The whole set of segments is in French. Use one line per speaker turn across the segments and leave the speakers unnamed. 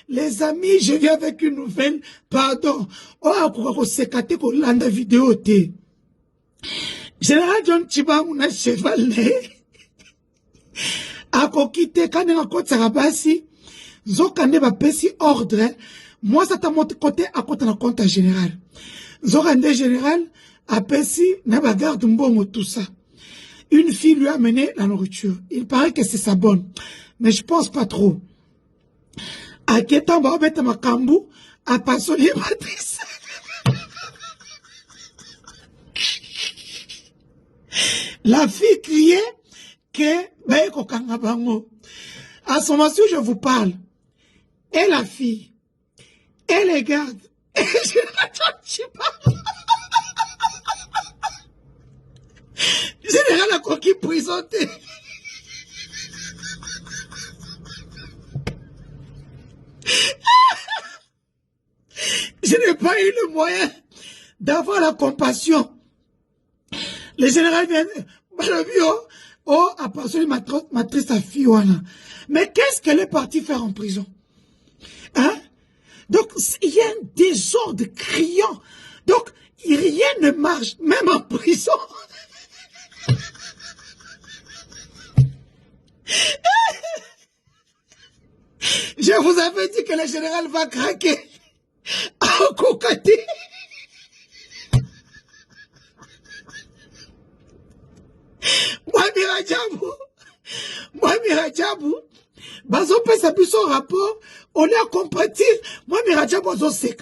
Les amis, je viens avec une nouvelle. Pardon. Oh, c'est kate ko landa vidéo te. Général John Chibang na cheval ne. Ako kite kane ngakot sarabasi. Zokande ba pesi ordre. Moi, ça t'a monté côté à côté na compte général. Zokande général a pesi na ba garde mbongo tout ça. Une fille lui a amené la nourriture. Il paraît que c'est sa bonne. Mais je pense pas trop. A Ketan Babette Makambu a passionné Patrice. La fille criait que Baeko Kangabango. À ce moment-ci, je vous parle. Et la fille. Et les gardes. Et je Général a coquille présenté. Je n'ai pas eu le moyen d'avoir la compassion. Le général vient, a passé matrice à Fiona. Mais qu'est-ce qu'elle est partie faire en prison? Hein? Donc, il y a un désordre criant. Donc, rien ne marche, même en prison. Je vous avais dit que le général va craquer. En cocaté. Moi, Miradjabou, bazo pesa biso rapport, on est à compatir. Moi, Miradjabou, bazo sec.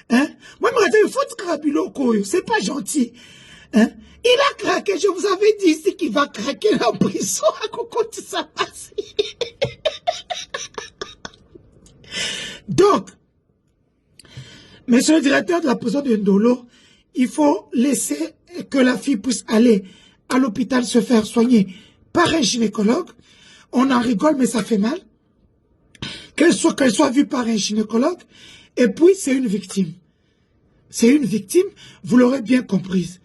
Hein? Moi, Miradjabou, il faut krabilo koyo. C'est pas gentil. Hein? Il a craqué, je vous avais dit ici qu'il va craquer la prison à cocotte ça passe. Donc, monsieur le directeur de la prison de Ndolo, il faut laisser que la fille puisse aller à l'hôpital se faire soigner par un gynécologue. On en rigole, mais ça fait mal. Qu'elle soit vue par un gynécologue. Et puis, c'est une victime. C'est une victime, vous l'aurez bien comprise.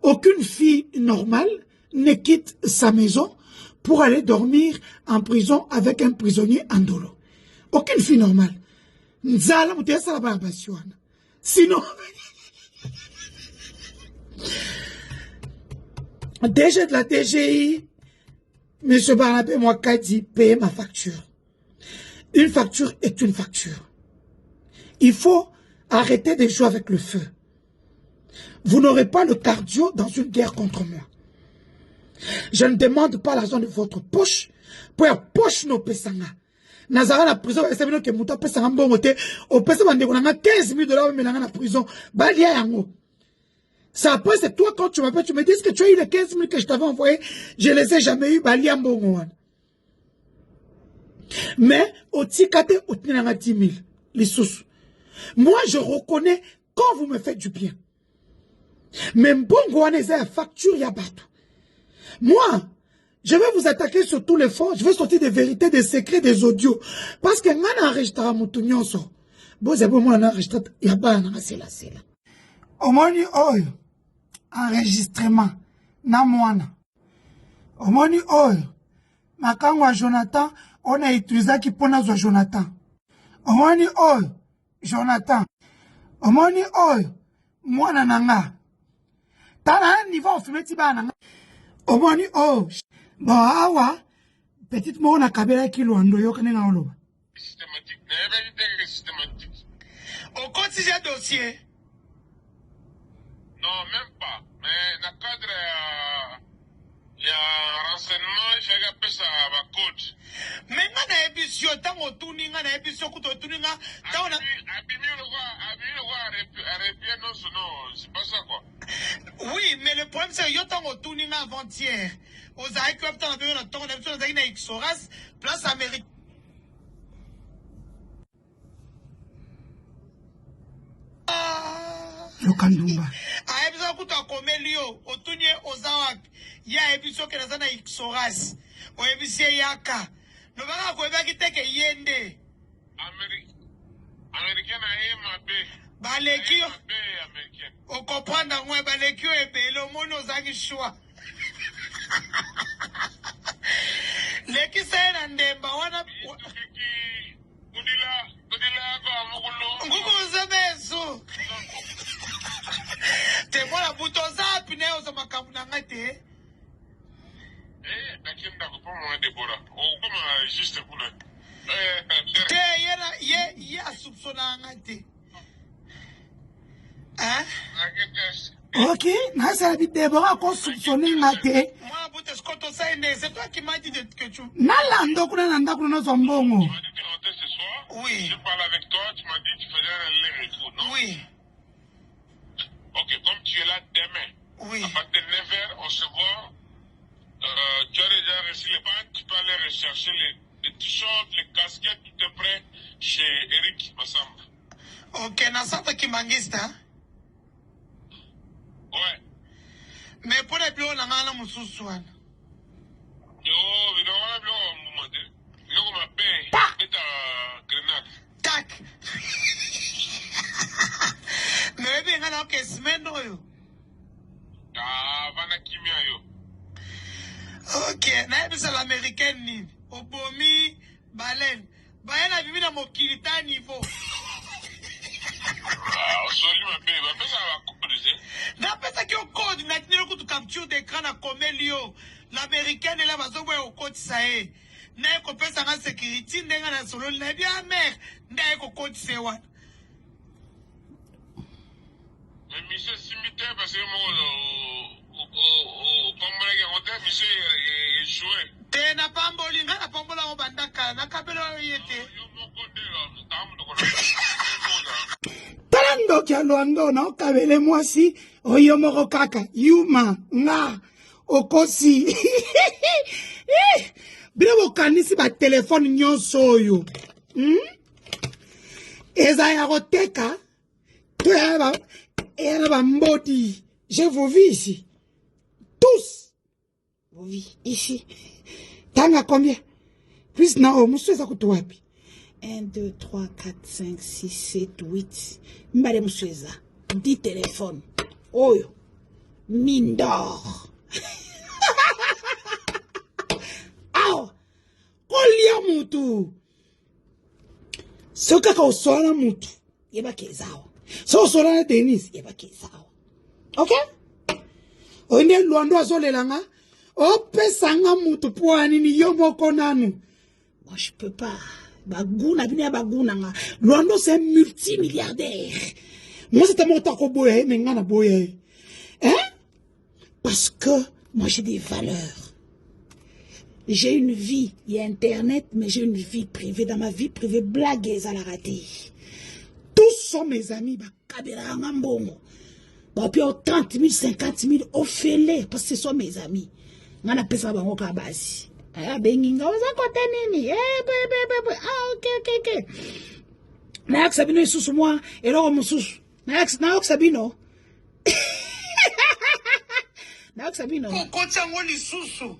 Aucune fille normale ne quitte sa maison pour aller dormir en prison avec un prisonnier Ndolo. Aucune fille normale. Sinon, DG de la DGI, M. Barnabé Mouakadi, paye ma facture. Une facture est une facture. Il faut arrêter de jouer avec le feu. Vous n'aurez pas le cardio dans une guerre contre moi. Je ne demande pas l'argent de votre poche pour la poche nos pesanga. Nazara la prison, et c'est bien que Mouta pesa un bon côté, au pesa bande qu'on a 15 000 $ mais dans la prison, balia yango. Ça après c'est toi quand tu m'appelles, tu me dis que tu as eu les 15 000 que je t'avais envoyé, je les ai jamais eu, balia mbongo. Mais au tikate au tinanga 10 000, les sous. Moi je reconnais quand vous me faites du bien. Mais mbongo wana eza facture ya bato. Moi, je vais vous attaquer sur tous les fonds. Je vais sortir des vérités, des secrets, des audios. Parce que ngana enregistra mutunyo so. Bozabo mo na enregistra ya bana na sela. Omoni oyo enregistrement na mwana. Omoni oyo makangwa Jonathan on a utilisé qui pona zo Jonathan. Omoni oyo Jonathan. Omoni oyo mwana nanga. Tala niveau fumeti bana. Omoni oyo bon, awa, petite mort na kabela ki loando yo kane na oloba.
Systématique, n'est systématique.
Au quotidien dossier.
Non, même pas. Mais dans le cadre, il y a renseignement, il fait appeler ça ma code.
Mais on a émission, tant on tourne, on a émission, quand on tourne, tant on a.
Abimi le roi, non, c'est pas ça quoi.
Oui, mais le problème c'est que yo tant on tourne avant-hier. Aux aïkop, tant on a vu le temps, on a vu dans une Xoras, place Amérique. Lokandumba. A ebiso kuta komelio, otunye ozawak. Ya ebiso ke nazana Xoras. O ebisie yaka. No baka kweba kiteke yende.
Américaine a MAB.
Balekio.
Américaine.
O comprendre ngwe balekio ebe lo mono zangi choix. Leki sena ndemba wana
Udila kwa mukulu.
nguku zabezu. Te mwana buto zapi neo za makamu na ngate.
Nakinda kupoma Deborah. Kuma juste kuna.
Te ye asupsona ngate. Hein? Ok, nasa bi Deborah ko soupçonner ngate. Moi buto skoto saine, c'est toi qui m'as dit que tu. Nalando kuna no zombongo. Oui.
Je parle avec toi, tu m'as dit que tu faisais un retour, non?
Oui.
Ok, comme tu es là demain,
oui.
À partir de 9h, on se voit. Tu as déjà reçu les pâtes, tu peux aller rechercher les t-shirts, les casquettes, tout est prêt chez Eric Massamba.
Ok, Nasata Kimangista.
Ouais.
Mais pour les bureaux, on a un moussousouane.
Yo, mais on a un moment. Yo, on m'a payé. Mets ta grenade.
Tac. Mais bien, on a un semaine.
Ah, Vana Kimia, yo.
Ok, na l'américaine ni. Obomi, baleine. Baleine a vu dans mon kilita niveau.
Ah, sorry, ma baby. Mais ça va couper,
d'après ça qui est au code, n'a pas de capture d'écran à Comélio. L'américaine est là, parce que au code ça est. N'a pas de ça en sécurité, n'a pas de solo, n'a bien mère, n'a pas de code c'est what.
Mais monsieur Simité, parce que moi, comme monsieur est joué.
T'es n'a pas mboli, n'a pas mboli au bandaka, n'a pas mboli au yété. Talando kialondo na okabele mwasi oyo moko kaka yuma nga okosi bile bokanisi ba telefone nyonso oyo eza ya koteka to ya ba mbodi. Je vous vis ici tous vous vis ici tanga combien plus na o musu eza kutu wapi 1, 2, 3, 4, 5, 6, 7, 8. Mbale msweza. 10 téléphones. Oyo. Mine d'or. Aw. Kolia mutu. Soka ka osola mutu. Yeba kezao. So osola na Denis. Yeba kezao. Ok? Oinde luando azolelanga. Opesanga mutu poani ni yomoko nanu. Moi je peux pas. Baguna, bine baguna nga. Luando c'est multimilliardaire. Moi c'est tellement tako boye, mais nga na boye. Hein? Parce que moi j'ai des valeurs. J'ai une vie, il y a internet, mais j'ai une vie privée. Dans ma vie privée, blaguez à la rater. Tous sont mes amis, bakabera ngambongo. Bah puis 30 000, 50 000, offrez-les, parce que ce sont mes amis. Nga na pesa bango kabasi. Ah, benginga oza kote nini? Ok. Nayak Sabino isusu moi, eloko mususu. Nayak Sabino. Nayak Sabino. Kocha ngo lisusu.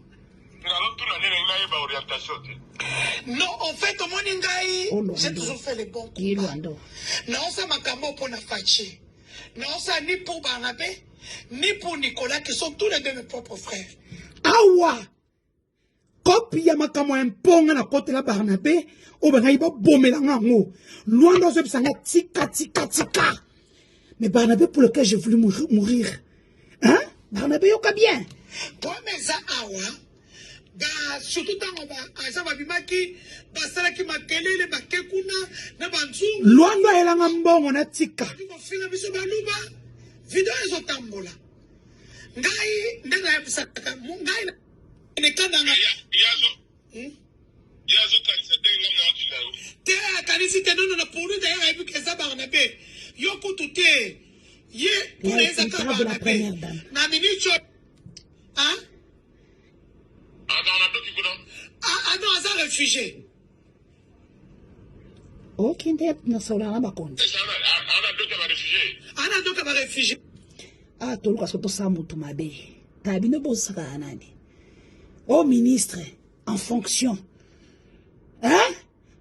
Non, en fait, au Moningaï, j'ai toujours fait les bons coups. Non, ça m'a cambo pour la fachi. Non, ça ni pour Barnabé, ni pour Nicolas, qui sont tous les deux mes propres frères. Awa! Copie ya makamo imponga na kote la Barnabé, o benga iba bomela ngango. Loin dans ce sanga tika. Mais Barnabé pour lequel j'ai voulu mourir. Hein? Barnabé yoka bien. Toi, mais ça, awa, bah, surtout dans ça va bimaki, bah, ça qui m'a kelé, les bakekuna, na banzou. Loin dans elle a mbongo na tika. Fina biso baluba, vidéo ezo tambola. Ngai, ndena ya bisaka, ngai.
Yazo kanisa denga na odina.
Te kanisi te non pour lui d'ailleurs vu que ça Barnabé. Yo kutute. Ye pour les accords Barnabé. Na minicho. Hein? Ah non, ça réfugié. Ok, na sola na bakonde. Ana doka ba réfugié. Ah, tolu ka soto sa mutu mabe. Tabino bosaka nani. Au ministre, en fonction. Hein?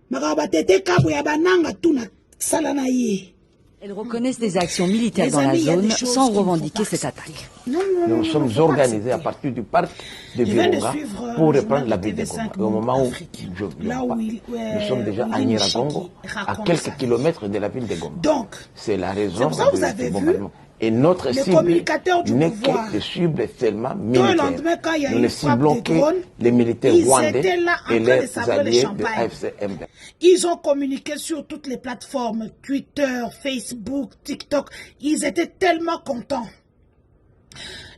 Makaba tete kabu ya bananga tuna sala na ye.
Elles reconnaissent des actions militaires dans la zone sans revendiquer cette attaque.
Nous sommes organisés à partir du parc de Virunga pour reprendre la ville de Goma. Et au moment où nous sommes déjà à Nyiragongo, à quelques kilomètres de la ville de Goma.
Donc,
c'est la raison
vous avez vu.
Et notre cible n'est que des cibles seulement militaires. Nous ne ciblons que les militaires rwandais et les alliés de AFC-M.
Ils ont communiqué sur toutes les plateformes, Twitter, Facebook, TikTok. Ils étaient tellement contents.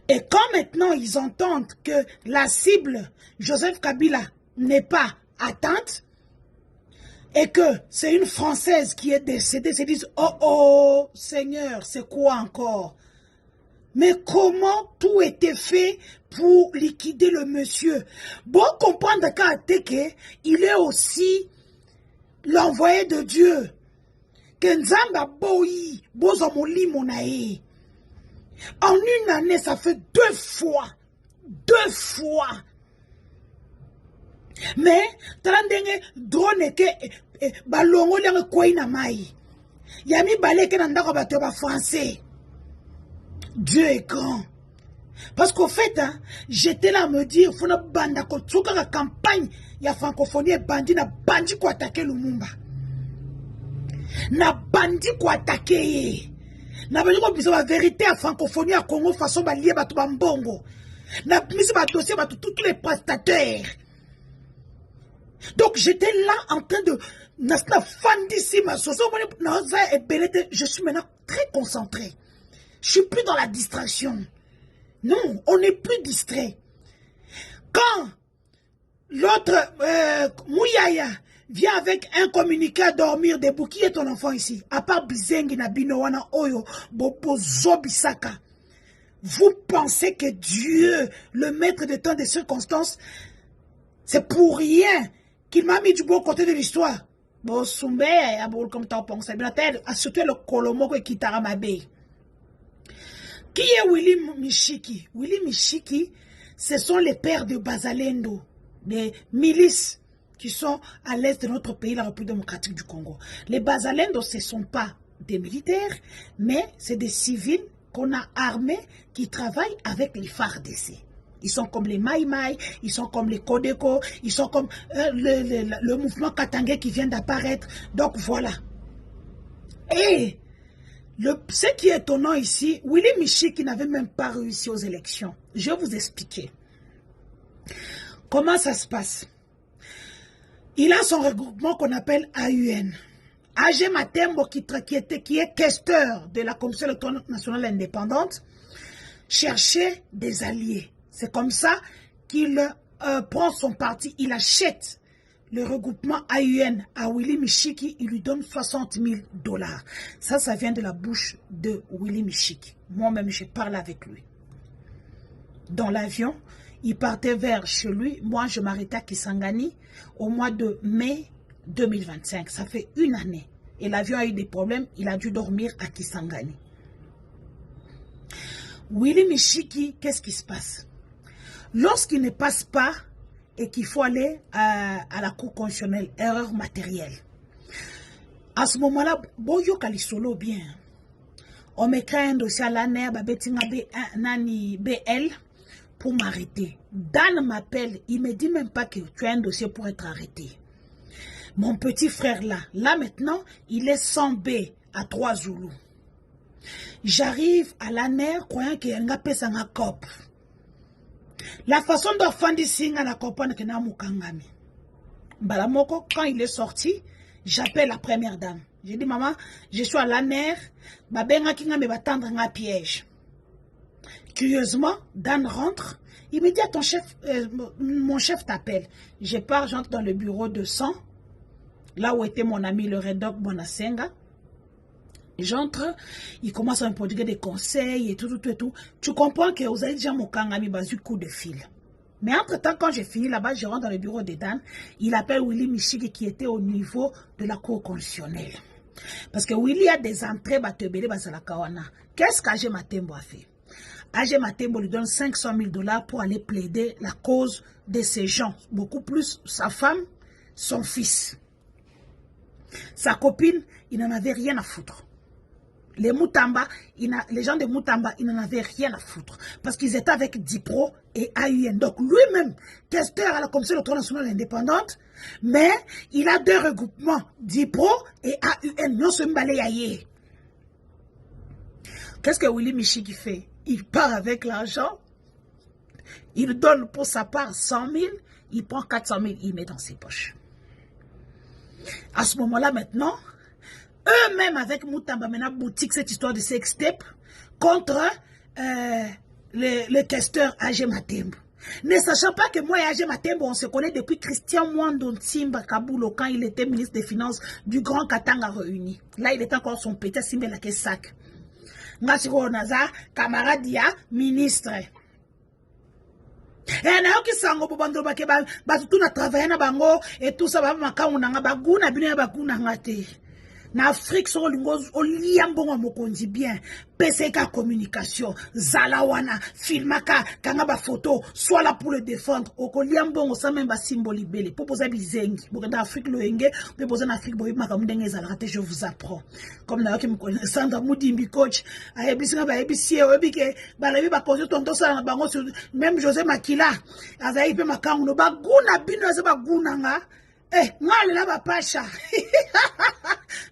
Et quand maintenant ils entendent que la cible, Joseph Kabila, n'est pas atteinte, et que c'est une Française qui est décédée, se disent, oh oh, Seigneur, c'est quoi encore? Mais comment tout était fait pour liquider le monsieur? Bon, comprendre qu'Ateke, il est aussi l'envoyé de Dieu. Kenzamba Boyi, Bozomoli Monae. En une année, ça fait 2 fois. 2 fois. Mais, trandenge drone ke balongo lenga koi na mai. Yami baleke na ndako bato ba français. Dieu est grand. Parce qu'au fait, hein, j'étais là à me dire, faut na banda ko tsuka la campagne ya francophonie et bandi na bandi ko attaquer Lumumba. Na bandi ko attaquer. Na bandi ko bisa la vérité à francophonie à Congo façon ba lié bato ba mbongo. Na mise ba dossier bato tous les prestataires. Donc j'étais là en train de... Je suis maintenant très concentré. Je suis plus dans la distraction. Non, on n'est plus distrait. Quand l'autre Mouyaya vient avec un communiqué à dormir debout, qui est ton enfant ici? À part Bizengi na Binowana Oyo, Bobo Zobisaka. Vous pensez que Dieu, le maître de temps des circonstances, c'est pour rien qu'il m'a mis du bon côté de l'histoire. Bon, Soumbe, comme tu penses, surtout le Colombo qui t'a mabé. Qui est Willy Mishiki? Willy Mishiki, ce sont les pères de Bazalendo, des milices qui sont à l'est de notre pays, la République démocratique du Congo. Les Bazalendo, ce ne sont pas des militaires, mais c'est des civils qu'on a armés qui travaillent avec les FARDC. Ils sont comme les Mai Mai, ils sont comme les Kodeko, ils sont comme le mouvement Katangé qui vient d'apparaître. Donc voilà. Et ce qui est étonnant ici, Willy Mishiki n'avait même pas réussi aux élections. Je vais vous expliquer. Comment ça se passe? Il a son regroupement qu'on appelle AUN. AG Matembo qui est questeur de la Commission électorale nationale indépendante, cherchait des alliés. C'est comme ça qu'il prend son parti, il achète le regroupement AUN à Willy Mishiki, il lui donne 60 000 $. Ça vient de la bouche de Willy Mishiki. Moi-même, je parle avec lui. Dans l'avion, il partait vers chez lui. Moi, je m'arrêtais à Kisangani au mois de mai 2025. Ça fait 1 année. Et l'avion a eu des problèmes, il a dû dormir à Kisangani. Willy Mishiki, qu'est-ce qui se passe? Lorsqu'il ne passe pas et qu'il faut aller à la cour constitutionnelle, erreur matérielle. À ce moment-là, Boyo Kalisolo bien. On me crée un dossier à l'ANER, Nani BL, pour m'arrêter. Dan m'appelle, il me dit même pas que tu as un dossier pour être arrêté. Mon petit frère là maintenant, il est 100B à 3 Zoulous. J'arrive à l'ANER, croyant qu'il y a un peu sans cop. La façon dont Fandi Singa n'a compris que n'a mukangami. Balamoko, quand il est sorti, j'appelle la première dame. J'ai dit, maman, je suis à l'ANER, babenga kinga me batendre un piège. Curieusement, Dan rentre, il me dit à ton chef, mon chef t'appelle. Je pars, j'entre dans le bureau de 100, là où était mon ami le Redok Bonasenga. J'entre, il commence à me prodiguer des conseils et tout. Tu comprends que vous avez déjà mon kangami basu coup de fil. Mais entre-temps, quand j'ai fini là-bas, je rentre dans le bureau de Dan. Il appelle Willy Mishiki qui était au niveau de la cour constitutionnelle. Parce que Willy a des entrées batebele basalakawana. Qu'est-ce qu'Agé Matembo a fait? Agé Matembo lui donne 500 000 $ pour aller plaider la cause de ces gens. Beaucoup plus sa femme, son fils. Sa copine, il n'en avait rien à foutre.
Les Moutamba, les gens de Moutamba, ils n'en avaient rien à foutre. Parce qu'ils étaient avec Dipro et AUN. Donc lui-même, testeur à la Commission électorale nationale indépendante, mais il a 2 regroupements, Dipro et AUN. Non, se m'balaye. Qu'est-ce que Willy Michiki fait? Il part avec l'argent, il donne pour sa part 100 000, il prend 400 000, il met dans ses poches. À ce moment-là, maintenant, eux-mêmes avec Moutamba, maintenant, boutique cette histoire de sextape contre le testeur AG Matembo. Ne sachant pas que moi et AG Matembo, on se connaît depuis Christian Mwando Ntimba Kaboulo quand il était ministre des Finances du Grand Katanga réuni. Là, il était encore son petit Simbe la sac. Ngasiko Naza, camarade ya, ministre. Et na yoki sango bobando bake ba tout na travailler na bango et tout ça ba makamu na baguna bino bakuna ngate. Na Afrique so lingo oliambongo mokonzi bien PCK communication zalawana filmaka kanga ba photo soit là pour le défendre okoliambongo ça même ba symbole belé pour poser bizengi pour dans Afrique loenge pour poser en Afrique boy maka mundenge zalate je vous apprends comme na yoki mko Sandra Mudimbi coach ayebisinga ba yebisie obike ba lebi ba poser tonto ça na bango même José Makila azayi pe makangu no baguna bino za baguna nga ngale la ba pasha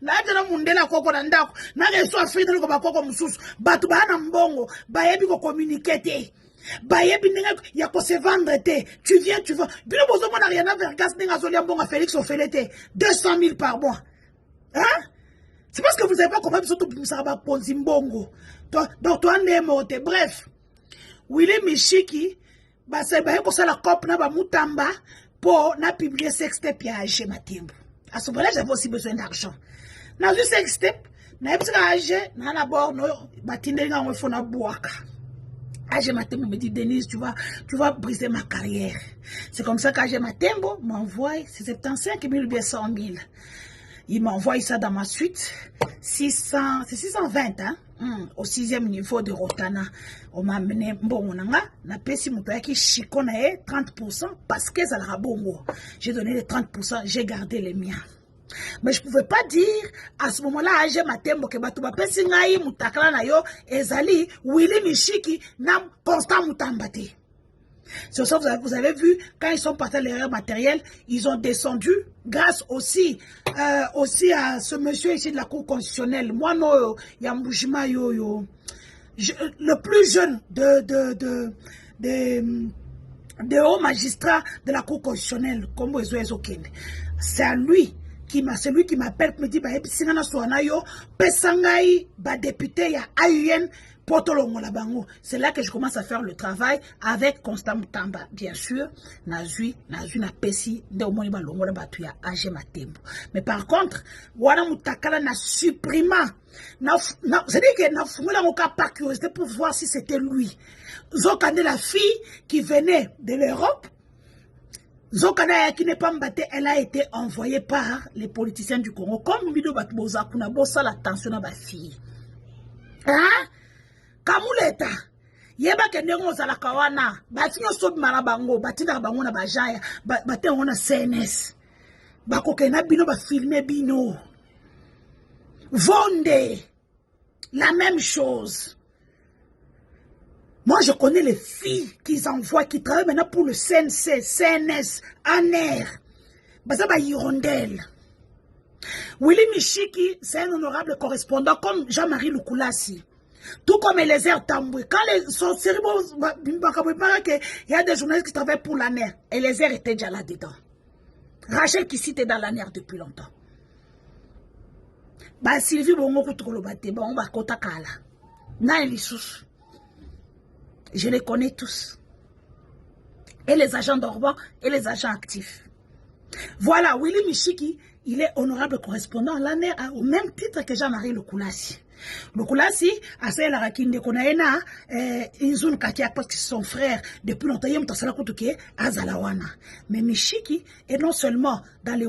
na tena mundela koko na ndako na reso Afrique ko bakoko mususu batu bana mbongo bayebi ko communiquer bayebi ndenge ya ko se vendre te tu viens tu vas bino bozo mona rien à Vergas ndenge zolia mbongo Félix Ofelete 200 000 par mois hein c'est parce que vous avez pas compris surtout ça ba ponzi mbongo donc toi ndemote bref Willy Michiki ba se ba ko sala cop na ba Moutamba pour na publier sextape ya AG Matembo. À ce moment-là, j'avais aussi besoin d'argent. Dans une sextape, na AG, na d'abord no batindenga on faut na boaka. AG Matembo me dit Denise, tu vas briser ma carrière. C'est comme ça qu'AG Matembo m'envoie c'est 75 000 bien 100 000. Il m'envoie ça dans ma suite 600, c'est 620 hein. Au 6e niveau de Rotana, on m'a amené bon na pesi mutoya ki chiko na 30% parce que ça la bongo. J'ai donné les 30%, j'ai gardé les miens. Mais je pouvais pas dire à ce moment-là AG Matembo que batu ba pesi ngai mutakala na yo ezali Willy Michiki na Constant Mutambate. C'est ça vous avez vu quand ils sont partis à l'erreur matérielle, ils ont descendu grâce aussi à ce monsieur ici de la Cour constitutionnelle. Moi no Yambujima yo le plus jeune de hauts magistrats de la Cour constitutionnelle comme c'est à lui c'est lui qui m'appelle me dit bah singana soana yo pesangai ba député ya AUN. C'est là que je commence à faire le travail avec Constant Mutamba. Bien sûr, Nazui na pesi de omoni ba longola batu ya AG Matembo. Mais par contre, wana mutakala na supprimant. C'est-à-dire que na fungola ngoka par curiosité pour voir si c'était lui. Zokande la fille qui venait de l'Europe. Zokana qui n'est pas mbaté, elle a été envoyée par les politiciens du Congo. Comme Mido Batboza kuna bossa l'attention à ma fille. Hein? Kamuleta yeba kendengo za kawana batinyo sobi marabango batinda bango na bajaya batengo na CNS bakoke na bino ba filmer bino Vonde la même chose. Moi je connais les filles qu'ils envoient qui travaillent maintenant pour le CNC, CNS, ANER baza ba hirondelle. Willy Michiki c'est un honorable correspondant comme Jean-Marie Lukulasi. Tout comme Eliezer Tamboué. Quand les sorciers, il y a des journalistes qui travaillent pour l'ANER. Eliezer était déjà là-dedans. Rachel qui était dans l'ANER depuis longtemps. Bah, Sylvie, on va kota kala. Je les connais tous. Et les agents dormants et les agents actifs. Voilà, Willy Michiki, il est honorable correspondant à l'ANER au même titre que Jean-Marie Lukulasi. Lukulasi, à celle la rakinde konaena, Inzun Katia parce que son frère depuis longtemps, il y a un azalawana. Mais Michiki est non seulement dans les